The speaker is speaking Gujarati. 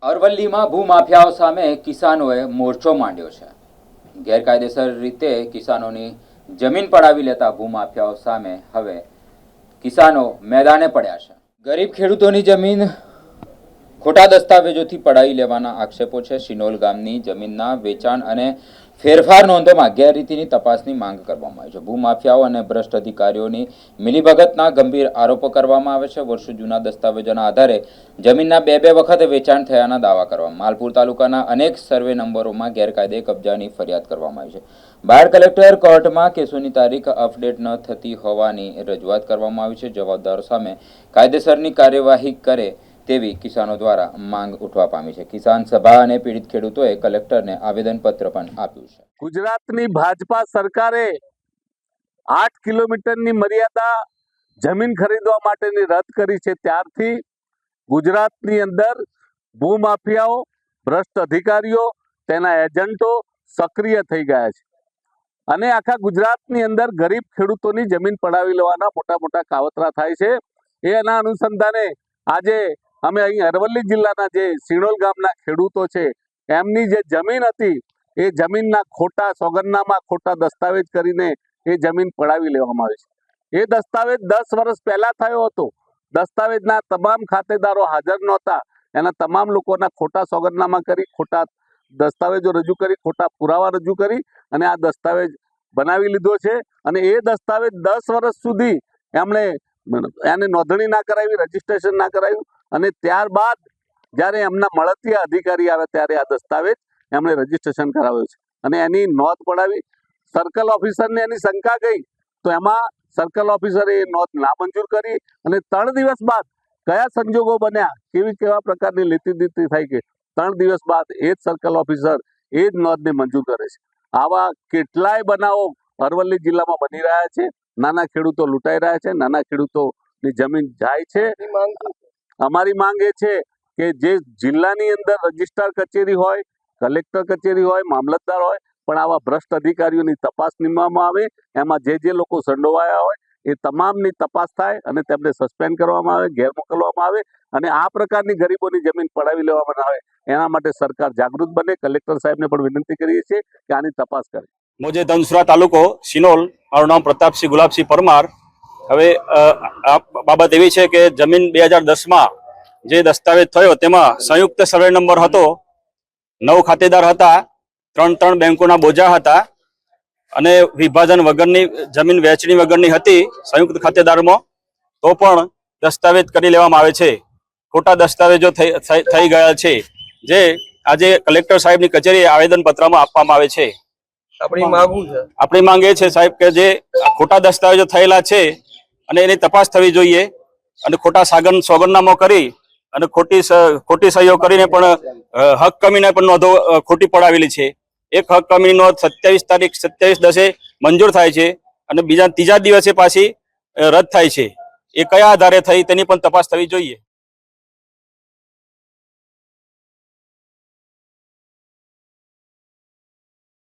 અરવલ્લીમાં ભૂમાફિયાઓ સામે કિસાનોએ મોરચો માંડ્યો છે। ગેરકાયદેસર રીતે કિસાનોની જમીન પડાવી લેતા ભૂમાફિયાઓ સામે હવે કિસાનો મેદાને પડ્યા છે। ગરીબ ખેડૂતોની જમીન ખોટા દસ્તાવેજોથી પડાવી લેવાના આક્ષેપો છે। શિનોલ ગામની જમીનના વેચાણ અને ફેરફાર નોંધોમાં ગેરરીતિની તપાસની માંગ કરવામાં આવી છે। ભૂમાફિયાઓ અને ભ્રષ્ટ અધિકારીઓની મિલીભગતના ગંભીર આરોપો કરવામાં આવે છે। વર્ષો જૂના દસ્તાવેજોના આધારે જમીનના બે વખત વેચાણ થયાના દાવા કરવામાં। માલપુર તાલુકાના અનેક સર્વે નંબરોમાં ગેરકાયદે કબજાની ફરિયાદ કરવામાં આવી છે। બાયડ કલેક્ટર કોર્ટમાં કેસોની તારીખ અપડેટ ન થતી હોવાની રજૂઆત કરવામાં આવી છે। જવાબદારો સામે કાયદેસરની કાર્યવાહી કરે તેવી કિસાનો દ્વારા માંગ ઉઠવા પામી છે। કિસાન સભા અને પીડિત ખેડૂતોએ કલેક્ટરને આવેદનપત્ર પણ આપ્યું છે। ગુજરાતની ભાજપા સરકારે 8 કિલોમીટરની મર્યાદા જમીન ખરીદવા માટેની રદ કરી છે। ત્યારથી ગુજરાતની અંદર ભૂમાફિયાઓ, ભ્રષ્ટ અધિકારીઓ, તેના એજન્ટો સક્રિય થઈ ગયા છે અને આખા ગુજરાતની અંદર ગરીબ ખેડૂતોની જમીન પડાવી લેવાના મોટા મોટા કાવતરા થાય છે। એના અનુસંધાને આજે અમે અહીં અરવલ્લી જિલ્લાના જે શિનોલ ગામના ખેડૂતો છે એમની જે જમીન હતી એ જમીનના ખોટા સોગંદનામા, ખોટા દસ્તાવેજ કરીને એ જમીન પડાવી લેવામાં આવી છે। એ દસ્તાવેજ 10 વર્ષ પહેલા થયો હતો। દસ્તાવેજના તમામ ખાતેદારો હાજર નહોતા। એના તમામ લોકોના ખોટા સોગંદનામા કરી, ખોટા દસ્તાવેજો રજૂ કરી, ખોટા પુરાવા રજૂ કરી અને આ દસ્તાવેજ બનાવી લીધો છે અને એ દસ્તાવેજ 10 વર્ષ સુધી એમણે એને નોંધણી ના કરાવી, રજીસ્ટ્રેશન ના કરાવ્યું અને ત્યારબાદ જ્યારે એમના મળતિયા અધિકારી આવે ત્યારે આ દસ્તાવેજ એમણે રજીસ્ટ્રેશન કરાવ્યું છે અને એની નોંધ પડાવી। સર્કલ ઓફિસરને એની શંકા ગઈ તો એમાં સર્કલ ઓફિસરે એ નોંધ નામંજૂર કરી અને 3 દિવસ બાદ કયા સંજોગો બન્યા, કેવા પ્રકારની લીતીદીતી થઈ કે 3 દિવસ બાદ એ જ સર્કલ ઓફિસર એ જ નોંધને મંજૂર કરે છે। આવા કેટલાય બનાવો અરવલ્લી જિલ્લામાં બની રહ્યા છે। નાના ખેડૂતો લૂંટાઈ રહ્યા છે, નાના ખેડૂતોની જમીન જાય છે। અમારી માંગ એ છે કે જે જિલ્લાની અંદર રજિસ્ટ્રાર કચેરી હોય, કલેક્ટર કચેરી હોય, મામલતદાર હોય, પણ આવા ભ્રષ્ટ અધિકારીઓની તપાસ નીમવામાં આવે। એમાં જે લોકો સંડોવાયા હોય એ તમામની તપાસ થાય અને તેમને સસ્પેન્ડ કરવામાં આવે, ઘેર મોકલવામાં આવે અને આ પ્રકારની ગરીબોની જમીન પડાવી લેવામાં આવે એના માટે સરકાર જાગૃત બને। કલેક્ટર સાહેબને પણ વિનંતી કરીએ છીએ કે આની તપાસ કરે। મોજે ધનસુરા તાલુકો શિનોલ, મારું નામ પ્રતાપસિંહ ગુલાબસિંહ પરમાર। હવે આ બાબત એવી છે કે જમીન 2010માં જે દસ્તાવેજ થયો તેમાં સંયુક્ત સર્વે નંબર હતો, 9 ખાતેદાર હતા, 3 બેંકોના બોજા હતા અને વિભાજન વગરની જમીન વહેંચણી વગરની હતી સંયુક્ત ખાતેદારમાં, તો પણ દસ્તાવેજ કરી લેવામાં આવે છે। ખોટા દસ્તાવેજો થઈ ગયા છે જે આજે કલેક્ટર સાહેબની કચેરીએ આવેદનપત્રમાં આપવામાં આવે છે। આપણી માંગ એ છે સાહેબ કે જે ખોટા દસ્તાવેજો થયેલા છે અને એની તપાસ થવી જોઈએ અને ખોટા સોગંદનામા કરી અને ખોટી સહીઓ કરીને પણ હક કમીને પણ નોંધો ખોટી પડાવેલી છે। એક હક કમીની નોંધ 27/10 મંજૂર થાય છે અને ત્રીજા દિવસે પાછી રદ થાય છે। એ કયા આધારે થઈ તેની પણ તપાસ થવી જોઈએ।